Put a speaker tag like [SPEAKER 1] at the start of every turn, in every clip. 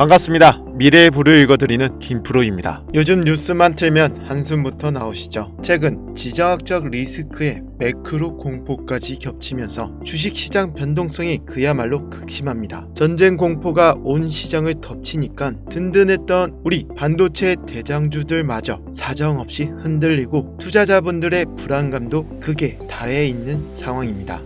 [SPEAKER 1] 반갑습니다. 미래의 부를 읽어드리는 김프로입니다. 요즘 뉴스만 틀면 한숨부터 나오시죠. 최근 지정학적 리스크에 매크로 공포까지 겹치면서 주식시장 변동성이 그야말로 극심합니다. 전쟁 공포가 온 시장을 덮치니까 든든했던 우리 반도체 대장주들마저 사정없이 흔들리고 투자자분들의 불안감도 극에 달해 있는 상황입니다.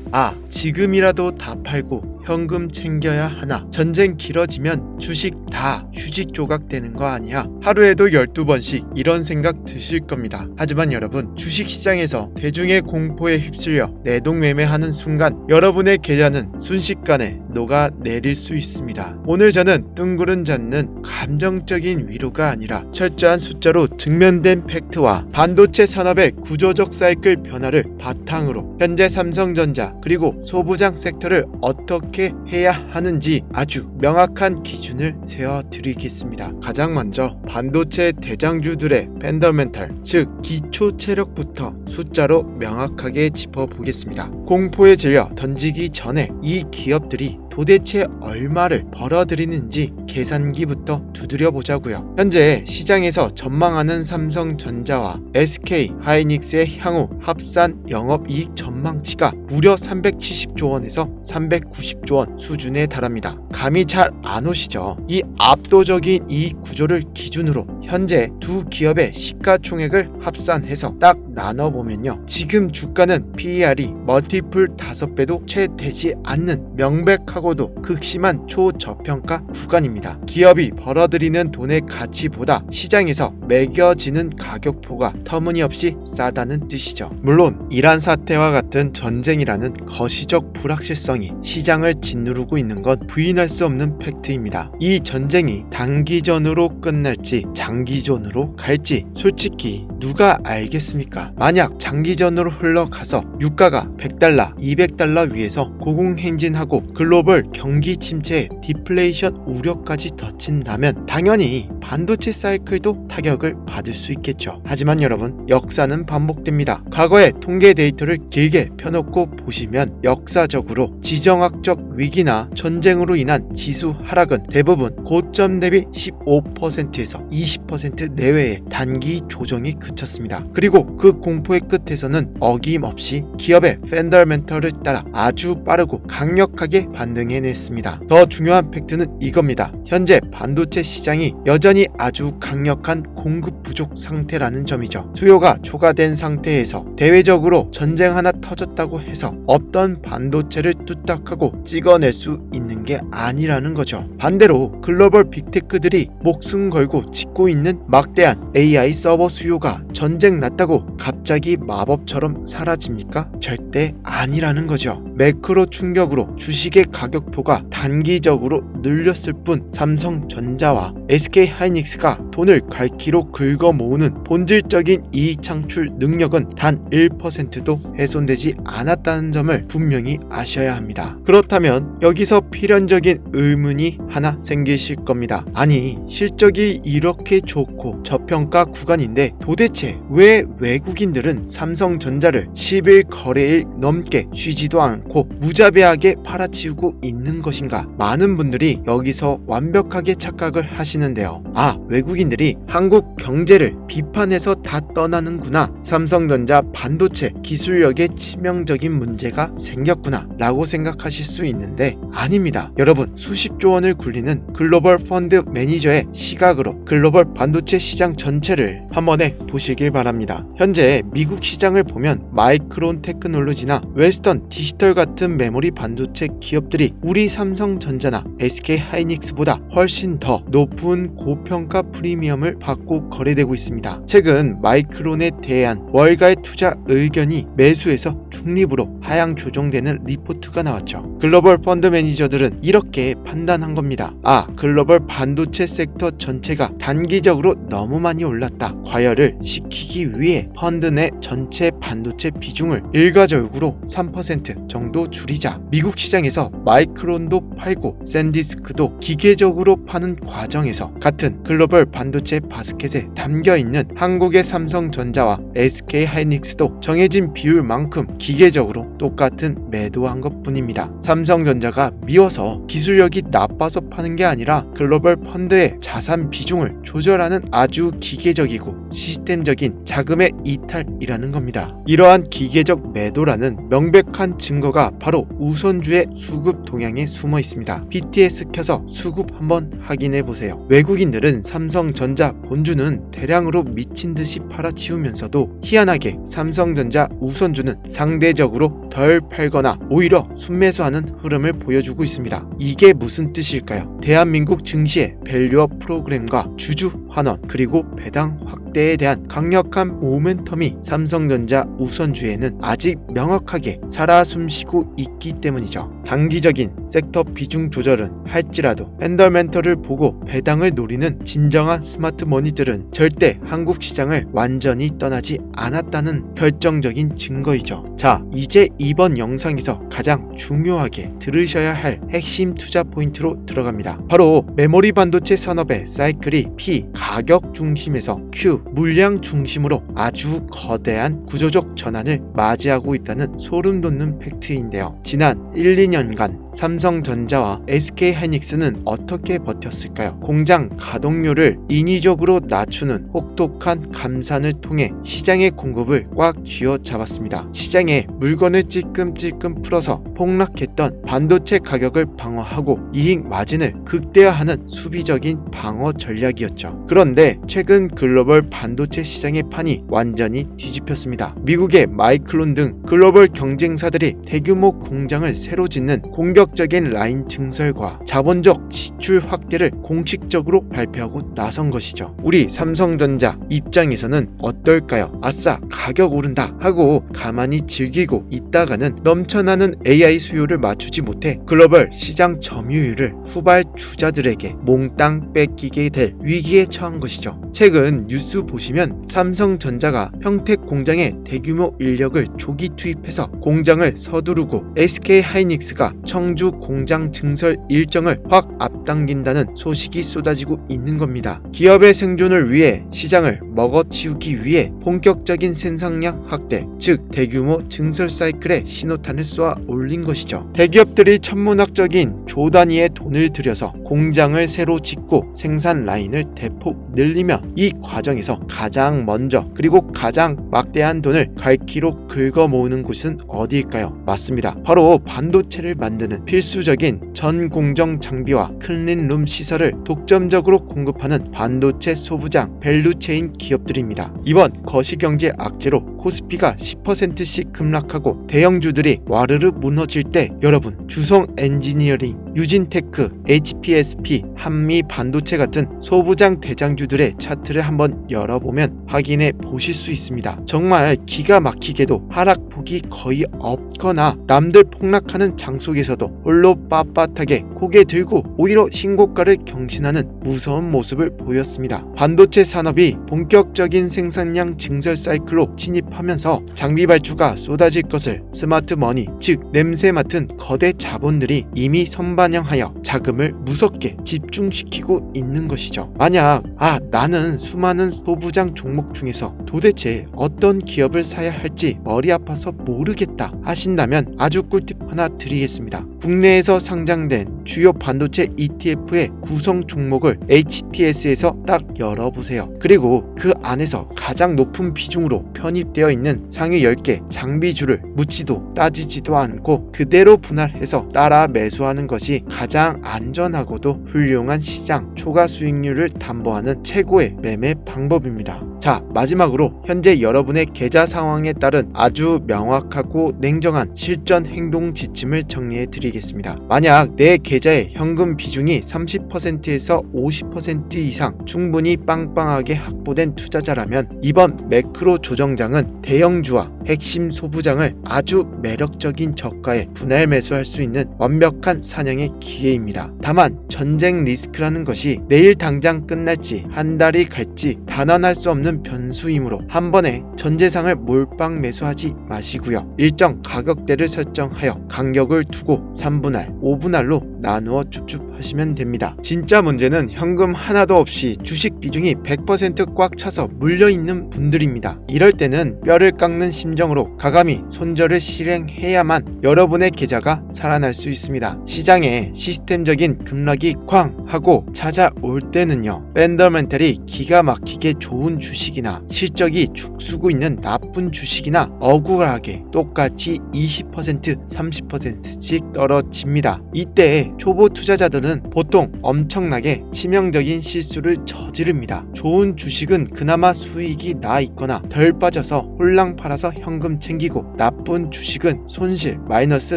[SPEAKER 1] 지금이라도 다 팔고 현금 챙겨야 하나? 전쟁 길어지면 주식 다 휴직 조각 되는 거 아니야? 하루에도 12번씩 이런 생각 드실 겁니다. 하지만 여러분, 주식시장에서 대중의 공포에 휩쓸려 내동매매하는 순간 여러분의 계좌는 순식간에 녹아내릴 수 있습니다. 오늘 저는 뜬구름 잡는 감정적인 위로가 아니라 철저한 숫자로 증명된 팩트와 반도체 산업의 구조적 사이클 변화를 바탕으로 현재 삼성전자 그리고 소부장 섹터를 어떻게 해야 하는지 아주 명확한 기준을 세워드리겠습니다. 가장 먼저 반도체 대장주들의 펀더멘털, 즉 기초 체력부터 숫자로 명확하게 짚어보겠습니다. 공포에 질려 던지기 전에 이 기업들이 도대체 얼마를 벌어들이는지 계산기부터 두드려 보자고요. 현재 시장에서 전망하는 삼성전자와 SK 하이닉스의 향후 합산 영업이익 전망치가 무려 370조 원에서 390조 원 수준에 달합니다. 감이 잘 안 오시죠? 이 압도적인 이익 구조를 기준으로 현재 두 기업의 시가총액을 합산해서 딱 나눠보면요, 지금 주가는 PER이 멀티플 5배도 채 되지 않는 명백하고도 극심한 초저평가 구간입니다. 기업이 벌어들이는 돈의 가치보다 시장에서 매겨지는 가격포가 터무니없이 싸다는 뜻이죠. 물론 이란 사태와 같은 전쟁이라는 거시적 불확실성이 시장을 짓누르고 있는 건 부인할 수 없는 팩트입니다. 이 전쟁이 단기전으로 끝날지 장기전으로 갈지 솔직히 누가 알겠습니까? 만약 장기전으로 흘러가서 유가가 $100, $200 위에서 고공행진하고 글로벌 경기 침체에 디플레이션 우려까지 덧친다면 당연히 반도체 사이클도 타격을 받을 수 있겠죠. 하지만 여러분, 역사는 반복됩니다. 과거의 통계 데이터를 길게 펴놓고 보시면 역사적으로 지정학적 위기나 전쟁으로 인한 지수 하락은 대부분 고점 대비 15%에서 20% 내외의 단기 조정이 그쳤습니다. 그리고 그 공포의 끝에서는 어김없이 기업의 펀더멘털을 따라 아주 빠르고 강력하게 반등해냈습니다. 더 중요한 팩트는 이겁니다. 현재 반도체 시장이 여전히 아주 강력한 공급 부족 상태라는 점이죠. 수요가 초과된 상태에서 대외적으로 전쟁 하나 터졌다고 해서 없던 반도체를 뚝딱하고 찍어낼 수 있는 게 아니라는 거죠. 반대로 글로벌 빅테크들이 목숨 걸고 짓고 있는 막대한 AI 서버 수요가 전쟁 났다고 갑자기 마법처럼 사라집니까? 절대 아니라는 거죠. 매크로 충격으로 주식의 가격표가 단기적으로 늘렸을 뿐 삼성전자와 SK 하이닉스가 돈을 갈기로 긁어 모으는 본질적인 이익 창출 능력은 단 1%도 훼손되지 않았다는 점을 분명히 아셔야 합니다. 그렇다면 여기서 필연적인 의문이 하나 생기실 겁니다. 아니, 실적이 이렇게 좋고 저평가 구간인데 도대체 왜 외국인들은 삼성전자를 10일 거래일 넘게 쉬지도 않고 무자비하게 팔아치우고 있는 것인가? 많은 분들이 여기서 완벽하게 착각을 하시는데요. 외국인들이 한국 경제를 비판해서 다 떠나는구나, 삼성전자 반도체 기술력에 치명적인 문제가 생겼구나 라고 생각하실 수 있는데 아닙니다. 여러분, 수십조 원을 굴리는 글로벌 펀드 매니저의 시각으로 글로벌 반도체 시장 전체를 한 번에 보시길 바랍니다. 현재 미국 시장을 보면 마이크론 테크놀로지나 웨스턴 디지털 같은 메모리 반도체 기업들이 우리 삼성전자나 SK 하이닉스보다 훨씬 더 높은 고평가 프리미엄을 받고 거래되고 있습니다. 최근 마이크론에 대한 월가의 투자 의견이 매수에서 중립으로 하향 조정되는 리포트가 나왔죠. 글로벌 펀드 매니저들은 이렇게 판단한 겁니다. 글로벌 반도체 섹터 전체가 단기적으로 너무 많이 올랐다. 과열을 시키기 위해 펀드 내 전체 반도체 비중을 일괄적으로 3% 정도 줄이자. 미국 시장에서 마이크론도 팔고 샌디스크도 기계적으로 파는 과정에서 같은 글로벌 반도체 반도체 바스켓에 담겨있는 한국의 삼성전자와 SK하이닉스도 정해진 비율만큼 기계적으로 똑같은 매도한 것뿐입니다. 삼성전자가 미워서 기술력이 나빠서 파는 게 아니라 글로벌 펀드의 자산 비중을 조절하는 아주 기계적이고 시스템적인 자금의 이탈이라는 겁니다. 이러한 기계적 매도라는 명백한 증거가 바로 우선주의 수급 동향에 숨어 있습니다. BTS 켜서 수급 한번 확인해 보세요. 외국인들은 삼성전자 본주는 대량으로 미친 듯이 팔아치우면서도 희한하게 삼성전자 우선주는 상대적으로 덜 팔거나 오히려 순매수하는 흐름을 보여주고 있습니다. 이게 무슨 뜻일까요? 대한민국 증시의 밸류업 프로그램과 주주 환원 그리고 배당 확대에 대한 강력한 모멘텀이 삼성전자 우선주에는 아직 명확하게 살아 숨쉬고 있기 때문이죠. 장기적인 섹터 비중 조절은 할지라도 펀더멘털을 보고 배당을 노리는 진정한 스마트 머니들은 절대 한국 시장을 완전히 떠나지 않았다는 결정적인 증거이죠. 자, 이제 이번 영상에서 가장 중요하게 들으셔야 할 핵심 투자 포인트로 들어갑니다. 바로 메모리 반도체 산업의 사이클이 P 가격 중심에서 Q 물량 중심으로 아주 거대한 구조적 전환을 맞이하고 있다는 소름 돋는 팩트인데요. 지난 1, 2년간 삼성전자와 SK하이닉스는 어떻게 버텼을까요? 공장 가동률을 인위적으로 낮추는 혹독한 감산을 통해 시장의 공급을 꽉 쥐어잡았습니다. 시장에 물건을 찔끔찔끔 풀어서 폭락했던 반도체 가격을 방어하고 이익 마진을 극대화하는 수비적인 방어 전략이었죠. 그런데 최근 글로벌 반도체 시장의 판이 완전히 뒤집혔습니다. 미국의 마이클론 등 글로벌 경쟁사들이 대규모 공장을 새로 짓는 공격적인 라인 증설과 자본적 지출 확대를 공식적으로 발표하고 나선 것이죠. 우리 삼성전자 입장에서는 어떨까요? 아싸 가격 오른다 하고 가만히 즐기고 있다가는 넘쳐나는 AI 수요를 맞추지 못해 글로벌 시장 점유율을 후발주자들에게 몽땅 뺏기게 될 위기에 처한 것이죠. 최근 뉴스 보시면 삼성전자가 평택 공장에 대규모 인력을 조기 투입해서 공장을 서두르고 SK하이닉스가 청주 공장 증설 일정을 확 앞당긴다는 소식이 쏟아지고 있는 겁니다. 기업의 생존을 위해 시장을 먹어치우기 위해 본격적인 생산량 확대, 즉 대규모 증설 사이클에 신호탄을 쏘아 올린 것이죠. 대기업들이 천문학적인 조 단위의 돈을 들여서 공장을 새로 짓고 생산 라인을 대폭 늘리며 이 과정에서 가장 먼저 그리고 가장 막대한 돈을 갈퀴로 긁어 모으는 곳은 어디일까요? 맞습니다. 바로 반도체를 만드는 필수적인 전 공정 장비와 클린룸 시설을 독점적으로 공급하는 반도체 소부장 밸류체인 기업들입니다. 이번 거시경제 악재로 코스피가 10%씩 급락하고 대형주들이 와르르 무너질 때 여러분 주성 엔지니어링, 유진테크, HPSP, 한미 반도체 같은 소부장 대장주들의 차트를 한번 열어보면 확인해 보실 수 있습니다. 정말 기가 막히게도 하락폭이 거의 없거나 남들 폭락하는 장 속에서도 홀로 빳빳하게 고개 들고 오히려 신고가를 경신하는 무서운 모습을 보였습니다. 반도체 산업이 본격적인 생산량 증설 사이클로 진입하면서 장비 발주가 쏟아질 것을 스마트 머니, 즉 냄새 맡은 거대 자본들이 이미 선반영하여 자금을 무섭게 집중시키고 있는 것이죠. 만약 나는 수많은 소부장 종목 중에서 도대체 어떤 기업을 사야 할지 머리 아파서 모르겠다 하신다면 아주 꿀팁 하나 드리겠습니다. 국내에서 상장된 주요 반도체 ETF의 구성 종목을 HTS에서 딱 열어보세요. 그리고 그 안에서 가장 높은 비중으로 편입되어 있는 상위 10개 장비주를 묻지도 따지지도 않고 그대로 분할해서 따라 매수하는 것이 가장 안전하고도 훌륭한 시장 초과 수익률을 담보하는 최고의 매매 방법입니다. 자, 마지막으로 현재 여러분의 계좌 상황에 따른 아주 명확하고 냉정한 실전 행동 지침을 정리해 드리겠습니다. 만약 내 계좌의 현금 비중이 30%에서 50% 이상 충분히 빵빵하게 확보된 투자자라면 이번 매크로 조정장은 대형주와 핵심 소부장을 아주 매력적인 저가에 분할 매수할 수 있는 완벽한 사냥의 기회입니다. 다만 전쟁 리스크라는 것이 내일 당장 끝날지 한 달이 갈지 단언할 수 없는 변수이므로 한 번에 전 재산을 몰빵 매수하지 마시고요. 일정 가격대를 설정하여 간격을 두고 3분할, 5분할로 나누어 줍줍 하시면 됩니다. 진짜 문제는 현금 하나도 없이 주식 비중이 100% 꽉 차서 물려있는 분들입니다. 이럴 때는 뼈를 깎는 심정으로 과감히 손절을 실행해야만 여러분의 계좌가 살아날 수 있습니다. 시장에 시스템적인 급락이 쾅 하고 찾아올 때는요, 펀더멘털이 기가 막히게 좋은 주식이나 실적이 죽쓰고 있는 나쁜 주식이나 억울하게 똑같이 20% 30%씩 떨어집니다. 이때 초보 투자자들은 보통 엄청나게 치명적인 실수를 저지릅니다. 좋은 주식은 그나마 수익이 나 있거나 덜 빠져서 홀랑 팔아서 현금 챙기고, 나쁜 주식은 손실 마이너스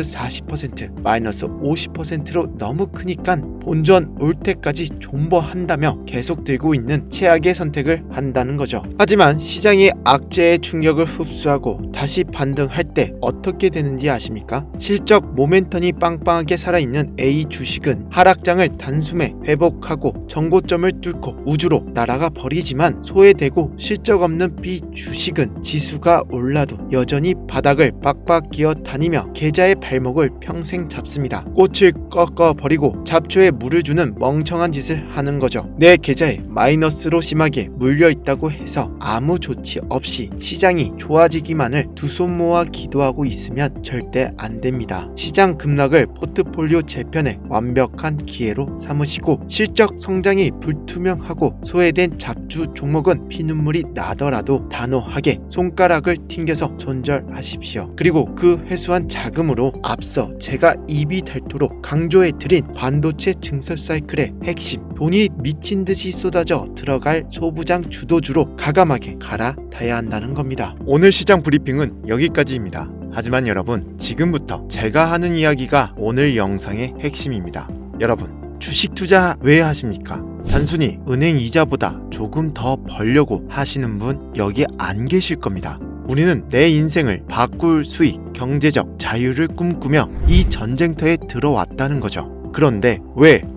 [SPEAKER 1] 40% 마이너스 50%로 너무 크니까 본전 올 때까지 존버한다며 계속 들고 있는 최악의 선택을 한다는 거죠. 하지만 시장이 악재의 충격을 흡수하고 다시 반등할 때 어떻게 되는지 아십니까? 실적 모멘텀이 빵빵하게 살아있는 A 주식은 하락장을 단숨에 회복하고 정고점을 뚫고 우주로 날아가 버리지만, 소외되고 실적 없는 B 주식은 지수가 올라도 여전히 바닥을 빡빡 기어 다니며 계좌의 발목을 평생 잡습니다. 꽃을 꺾어 버리고 잡초에 물을 주는 멍청한 짓을 하는 거죠. 내 계좌에 마이너스로 심하게 물려 있다고 해서 아무 조치 없이 시장이 좋아지기만을 두 손 모아 기도하고 있으면 절대 안 됩니다. 시장 급락을 포트폴리오 재편의 완벽한 기회로 삼으시고, 실적 성장이 불투명하고 소외된 잡주 종목은 피눈물이 나더라도 단호하게 손가락을 튕겨서 손절하십시오. 그리고 그 회수한 자금으로 앞서 제가 입이 닳도록 강조해드린 반도체 증설 사이클의 핵심, 돈이 미친 듯이 쏟아져 들어갈 소부장 주도주로 과감하게 갈아타야 한다는 겁니다. 오늘 시장 브리핑은 여기까지입니다. 하지만 여러분, 지금부터 제가 하는 이야기가 오늘 영상의 핵심입니다. 여러분, 주식 투자 왜 하십니까? 단순히 은행 이자보다 조금 더 벌려고 하시는 분 여기 안 계실 겁니다. 우리는 내 인생을 바꿀 수익, 경제적 자유를 꿈꾸며 이 전쟁터에 들어왔다는 거죠. 그런데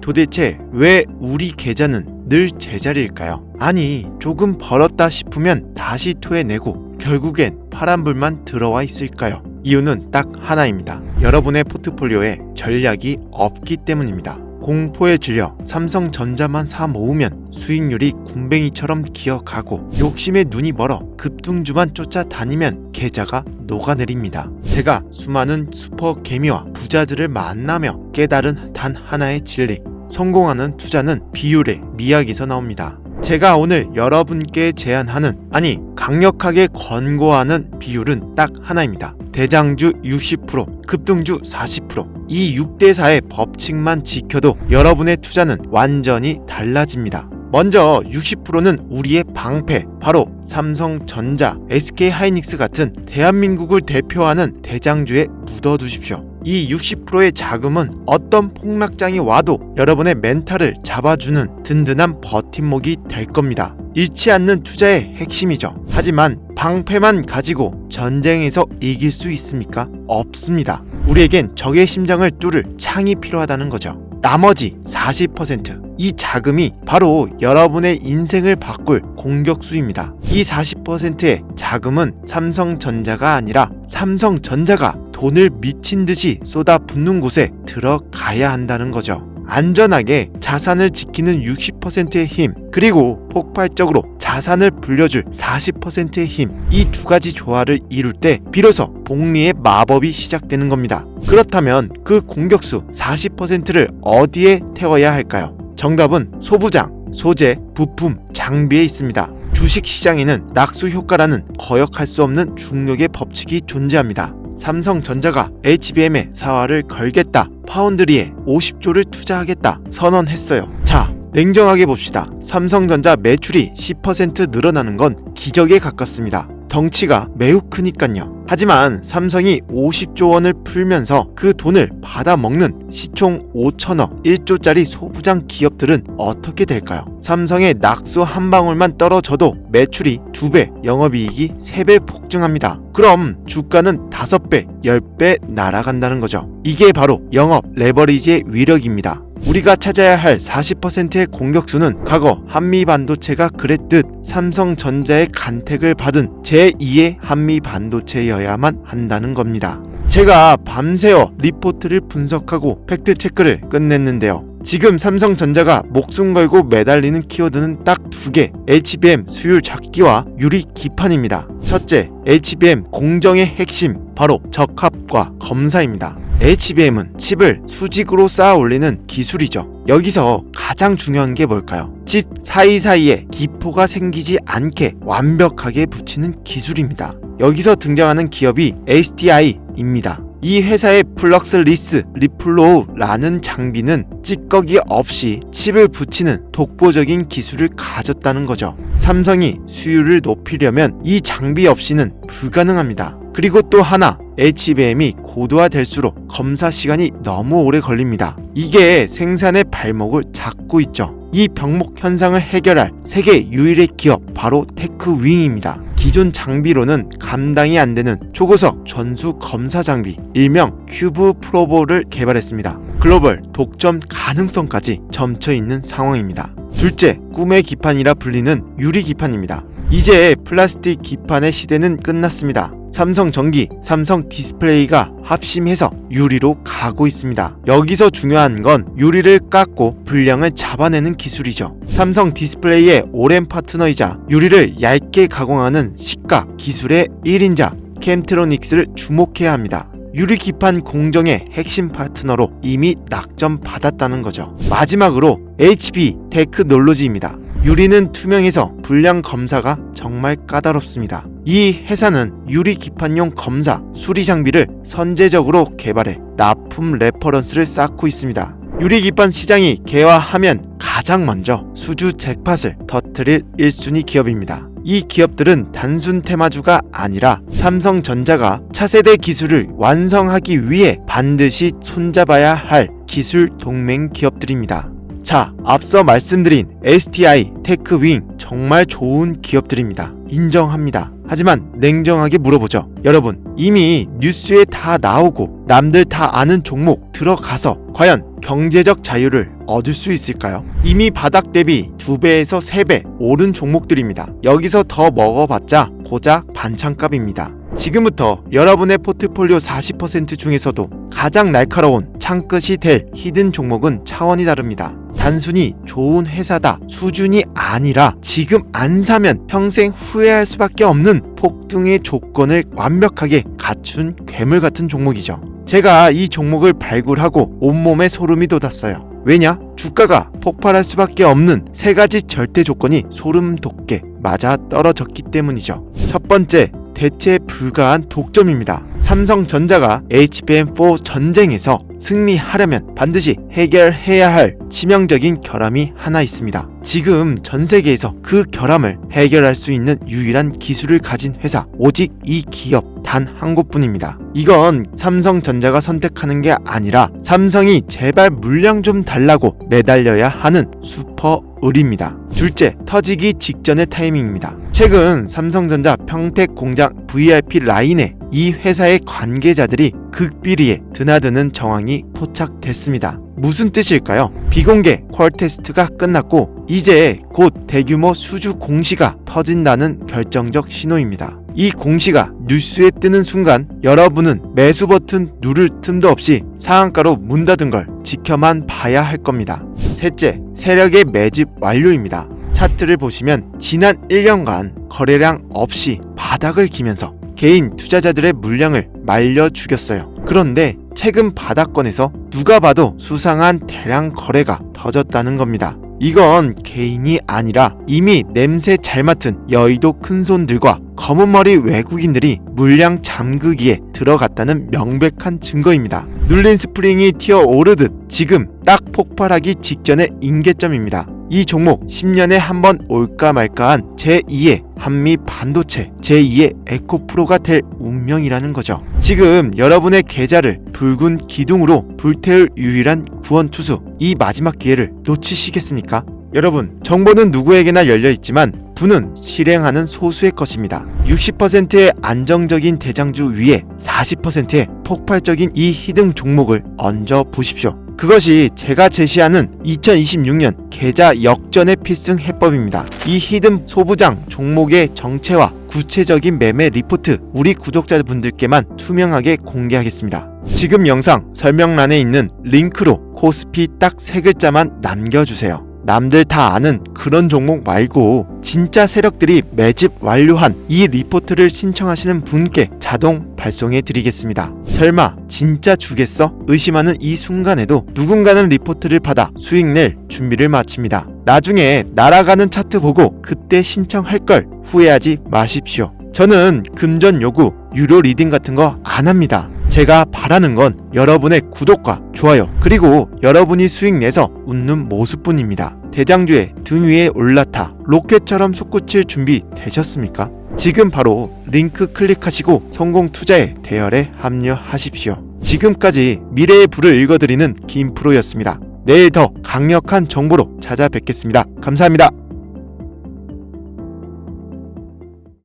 [SPEAKER 1] 도대체 왜 우리 계좌는 늘 제자리일까요? 아니, 조금 벌었다 싶으면 다시 토해내고 결국엔 파란불만 들어와 있을까요? 이유는 딱 하나입니다. 여러분의 포트폴리오에 전략이 없기 때문입니다. 공포에 질려 삼성전자만 사 모으면 수익률이 군뱅이처럼 기어가고, 욕심에 눈이 멀어 급등주만 쫓아다니면 계좌가 녹아내립니다. 제가 수많은 슈퍼개미와 부자들을 만나며 깨달은 단 하나의 진리, 성공하는 투자는 비율의 미학에서 나옵니다. 제가 오늘 여러분께 제안하는, 아니 강력하게 권고하는 비율은 딱 하나입니다. 대장주 60%, 급등주 40%. 이 6대4의 법칙만 지켜도 여러분의 투자는 완전히 달라집니다. 먼저 60%는 우리의 방패, 바로 삼성전자, SK하이닉스 같은 대한민국을 대표하는 대장주에 묻어두십시오. 이 60%의 자금은 어떤 폭락장이 와도 여러분의 멘탈을 잡아주는 든든한 버팀목이 될 겁니다. 잃지 않는 투자의 핵심이죠. 하지만 방패만 가지고 전쟁에서 이길 수 있습니까? 없습니다. 우리에겐 적의 심장을 뚫을 창이 필요하다는 거죠. 나머지 40%, 이 자금이 바로 여러분의 인생을 바꿀 공격수입니다. 이 40%의 자금은 삼성전자가 아니라 삼성전자가 돈을 미친 듯이 쏟아붓는 곳에 들어가야 한다는 거죠. 안전하게 자산을 지키는 60%의 힘, 그리고 폭발적으로 자산을 불려줄 40%의 힘, 이 두 가지 조화를 이룰 때 비로소 복리의 마법이 시작되는 겁니다. 그렇다면 그 공격수 40%를 어디에 태워야 할까요? 정답은 소부장, 소재, 부품, 장비에 있습니다. 주식시장에는 낙수 효과라는 거역할 수 없는 중력의 법칙이 존재합니다. 삼성전자가 HBM에 사활을 걸겠다, 파운드리에 50조를 투자하겠다 선언했어요. 자, 냉정하게 봅시다. 삼성전자 매출이 10% 늘어나는 건 기적에 가깝습니다. 덩치가 매우 크니깐요. 하지만 삼성이 50조 원을 풀면서 그 돈을 받아먹는 시총 5천억 1조짜리 소부장 기업들은 어떻게 될까요? 삼성의 낙수 한 방울만 떨어져도 매출이 2배, 영업이익이 3배 폭증합니다. 그럼 주가는 5배, 10배 날아간다는 거죠. 이게 바로 영업 레버리지의 위력입니다. 우리가 찾아야 할 40%의 공격수는 과거 한미반도체가 그랬듯 삼성전자의 간택을 받은 제2의 한미반도체여야만 한다는 겁니다. 제가 밤새워 리포트를 분석하고 팩트체크를 끝냈는데요. 지금 삼성전자가 목숨 걸고 매달리는 키워드는 딱 두 개, HBM 수율 작기와 유리 기판입니다. 첫째, HBM 공정의 핵심, 바로 적합과 검사입니다. HBM은 칩을 수직으로 쌓아 올리는 기술이죠. 여기서 가장 중요한 게 뭘까요? 칩 사이사이에 기포가 생기지 않게 완벽하게 붙이는 기술입니다. 여기서 등장하는 기업이 STI입니다. 이 회사의 플럭스리스 리플로우라는 장비는 찌꺼기 없이 칩을 붙이는 독보적인 기술을 가졌다는 거죠. 삼성이 수율을 높이려면 이 장비 없이는 불가능합니다. 그리고 또 하나, HBM이 고도화될수록 검사 시간이 너무 오래 걸립니다. 이게 생산의 발목을 잡고 있죠. 이 병목 현상을 해결할 세계 유일의 기업, 바로 테크윙입니다. 기존 장비로는 감당이 안 되는 초고속 전수 검사 장비, 일명 큐브 프로보를 개발했습니다. 글로벌 독점 가능성까지 점쳐 있는 상황입니다. 둘째, 꿈의 기판이라 불리는 유리 기판입니다. 이제 플라스틱 기판의 시대는 끝났습니다. 삼성전기, 삼성 디스플레이가 합심해서 유리로 가고 있습니다. 여기서 중요한 건 유리를 깎고 분량을 잡아내는 기술이죠. 삼성 디스플레이의 오랜 파트너이자 유리를 얇게 가공하는 식각 기술의 1인자 캠트로닉스를 주목해야 합니다. 유리 기판 공정의 핵심 파트너로 이미 낙점받았다는 거죠. 마지막으로 HP 테크놀로지입니다. 유리는 투명해서 불량 검사가 정말 까다롭습니다. 이 회사는 유리 기판용 검사, 수리 장비를 선제적으로 개발해 납품 레퍼런스를 쌓고 있습니다. 유리 기판 시장이 개화하면 가장 먼저 수주 잭팟을 터뜨릴 1순위 기업입니다. 이 기업들은 단순 테마주가 아니라 삼성전자가 차세대 기술을 완성하기 위해 반드시 손잡아야 할 기술 동맹 기업들입니다. 자, 앞서 말씀드린 STI, 테크윙 정말 좋은 기업들입니다. 인정합니다. 하지만 냉정하게 물어보죠. 여러분, 이미 뉴스에 다 나오고 남들 다 아는 종목 들어가서 과연 경제적 자유를 얻을 수 있을까요? 이미 바닥 대비 2배에서 3배 오른 종목들입니다. 여기서 더 먹어봤자 고작 반찬값입니다. 지금부터 여러분의 포트폴리오 40% 중에서도 가장 날카로운 창끝이 될 히든 종목은 차원이 다릅니다. 단순히 좋은 회사다 수준이 아니라 지금 안 사면 평생 후회할 수밖에 없는 폭등의 조건을 완벽하게 갖춘 괴물 같은 종목이죠. 제가 이 종목을 발굴하고 온몸에 소름이 돋았어요. 왜냐? 주가가 폭발할 수밖에 없는 세 가지 절대 조건이 소름 돋게 맞아 떨어졌기 때문이죠. 첫 번째, 대체 불가한 독점입니다. 삼성전자가 HBM4 전쟁에서 승리하려면 반드시 해결해야 할 치명적인 결함이 하나 있습니다. 지금 전 세계에서 그 결함을 해결할 수 있는 유일한 기술을 가진 회사, 오직 이 기업 단 한 곳뿐입니다. 이건 삼성전자가 선택하는 게 아니라 삼성이 제발 물량 좀 달라고 매달려야 하는 슈퍼 을입니다. 둘째, 터지기 직전의 타이밍입니다. 최근 삼성전자 평택 공장 VIP 라인에 이 회사의 관계자들이 극비리에 드나드는 정황이 포착됐습니다. 무슨 뜻일까요? 비공개 퀄 테스트가 끝났고 이제 곧 대규모 수주 공시가 터진다는 결정적 신호입니다. 이 공시가 뉴스에 뜨는 순간 여러분은 매수 버튼 누를 틈도 없이 상한가로 문 닫은 걸 지켜만 봐야 할 겁니다. 셋째, 세력의 매집 완료입니다. 차트를 보시면 지난 1년간 거래량 없이 바닥을 기면서 개인 투자자들의 물량을 말려 죽였어요. 그런데 최근 바닥권에서 누가 봐도 수상한 대량 거래가 터졌다는 겁니다. 이건 개인이 아니라 이미 냄새 잘 맡은 여의도 큰손들과 검은머리 외국인들이 물량 잠그기에 들어갔다는 명백한 증거입니다. 눌린 스프링이 튀어오르듯 지금 딱 폭발하기 직전의 임계점입니다. 이 종목 10년에 한 번 올까 말까한 제2의 한미 반도체, 제2의 에코프로가 될 운명이라는 거죠. 지금 여러분의 계좌를 붉은 기둥으로 불태울 유일한 구원투수, 이 마지막 기회를 놓치시겠습니까? 여러분, 정보는 누구에게나 열려있지만 부는 실행하는 소수의 것입니다. 60%의 안정적인 대장주 위에 40%의 폭발적인 이 히든 종목을 얹어 보십시오. 그것이 제가 제시하는 2026년 계좌 역전의 필승 해법입니다. 이 히든 소부장 종목의 정체와 구체적인 매매 리포트 우리 구독자분들께만 투명하게 공개하겠습니다. 지금 영상 설명란에 있는 링크로 코스피 딱 3글자만 남겨주세요. 남들 다 아는 그런 종목 말고 진짜 세력들이 매집 완료한 이 리포트를 신청하시는 분께 자동 발송해 드리겠습니다. 설마 진짜 주겠어? 의심하는 이 순간에도 누군가는 리포트를 받아 수익 낼 준비를 마칩니다. 나중에 날아가는 차트 보고 그때 신청할 걸 후회하지 마십시오. 저는 금전 요구, 유료 리딩 같은 거 안 합니다. 제가 바라는 건 여러분의 구독과 좋아요, 그리고 여러분이 수익 내서 웃는 모습뿐입니다. 대장주의 등 위에 올라타 로켓처럼 솟구칠 준비 되셨습니까? 지금 바로 링크 클릭하시고 성공 투자의 대열에 합류하십시오. 지금까지 미래의 불을 읽어드리는 김프로였습니다. 내일 더 강력한 정보로 찾아뵙겠습니다. 감사합니다.